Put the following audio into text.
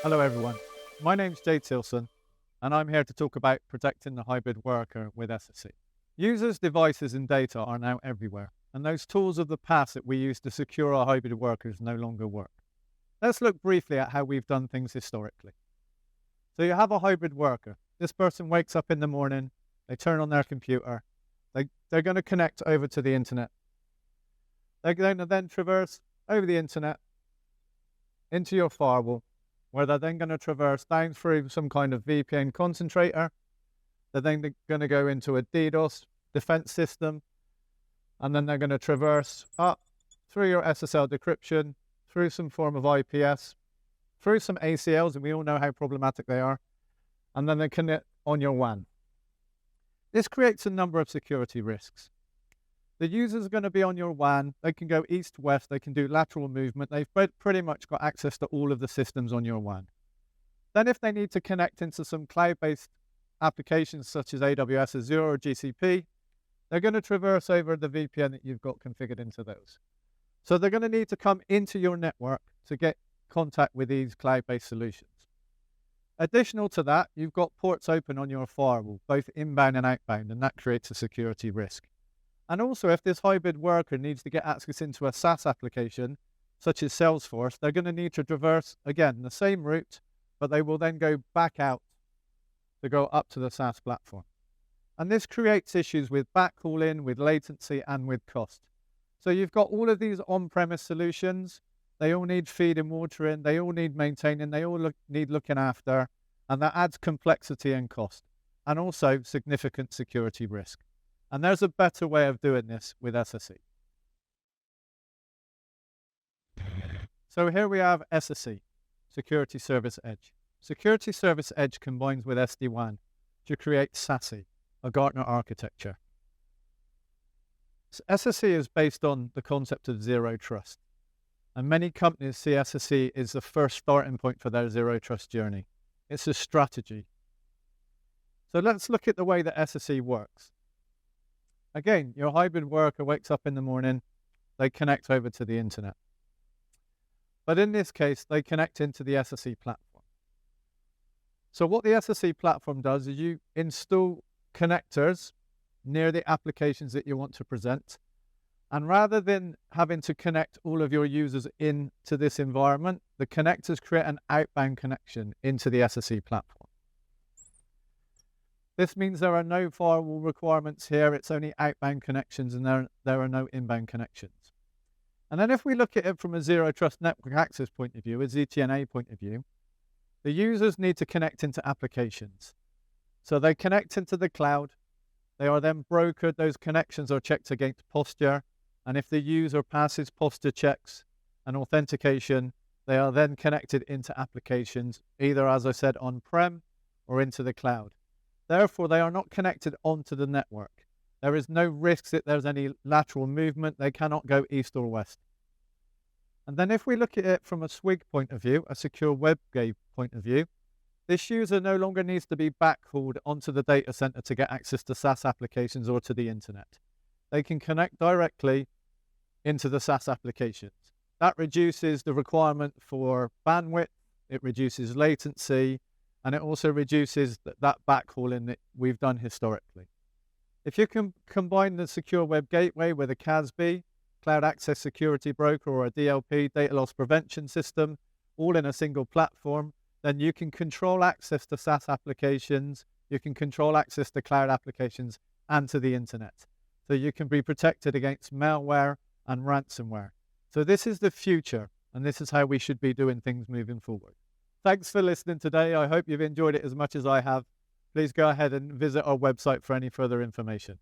Hello everyone, my name's Jay Tilson and I'm here to talk about protecting the hybrid worker with SSE. Users, devices and data are now everywhere, and those tools of the past that we used to secure our hybrid workers no longer work. Let's look briefly at how we've done things historically. So you have a hybrid worker. This person wakes up in the morning, they turn on their computer, they're going to connect over to the internet. They're going to then traverse over the internet into your firewall, where they're then going to traverse down through some kind of VPN concentrator. They're then going to go into a DDoS defense system, and then they're going to traverse up through your SSL decryption, through some form of IPS, through some ACLs, and we all know how problematic they are, and then they connect on your WAN. This creates a number of security risks. The users are going to be on your WAN. They can go east-west. They can do lateral movement. They've pretty much got access to all of the systems on your WAN. Then if they need to connect into some cloud-based applications such as AWS, Azure, or GCP, they're going to traverse over the VPN that you've got configured into those. So they're going to need to come into your network to get contact with these cloud-based solutions. Additional to that, you've got ports open on your firewall, both inbound and outbound, and that creates a security risk. And also, if this hybrid worker needs to get access into a SaaS application, such as Salesforce, they're going to need to traverse, again, the same route, but they will then go back out to go up to the SaaS platform. And this creates issues with backhauling, with latency, and with cost. So you've got all of these on-premise solutions. They all need feeding, watering, they all need maintaining, they all need looking after, and that adds complexity and cost, and also significant security risk. And there's a better way of doing this with SSE. So here we have SSE, Security Service Edge. Security Service Edge combines with SD-WAN to create SASE, a Gartner architecture. So SSE is based on the concept of zero trust. And many companies see SSE as the first starting point for their zero trust journey. It's a strategy. So let's look at the way that SSE works. Again, your hybrid worker wakes up in the morning, they connect over to the internet. But in this case, they connect into the SSE platform. So what the SSE platform does is you install connectors near the applications that you want to present. And rather than having to connect all of your users into this environment, the connectors create an outbound connection into the SSE platform. This means there are no firewall requirements here. It's only outbound connections, and there are no inbound connections. And then if we look at it from a zero trust network access point of view, a ZTNA point of view, the users need to connect into applications. So they connect into the cloud. They are then brokered. Those connections are checked against posture. And if the user passes posture checks and authentication, they are then connected into applications, either, as I said, on-prem or into the cloud. Therefore, they are not connected onto the network. There is no risk that there's any lateral movement. They cannot go east or west. And then if we look at it from a SWG point of view, a secure web gateway point of view, this user no longer needs to be backhauled onto the data center to get access to SaaS applications or to the internet. They can connect directly into the SaaS applications. That reduces the requirement for bandwidth, it reduces latency, and it also reduces that backhauling that we've done historically. If you can combine the secure web gateway with a CASB, Cloud Access Security Broker, or a DLP, data loss prevention system, all in a single platform, then you can control access to SaaS applications, you can control access to cloud applications and to the internet. So you can be protected against malware and ransomware. So this is the future, and this is how we should be doing things moving forward. Thanks for listening today. I hope you've enjoyed it as much as I have. Please go ahead and visit our website for any further information.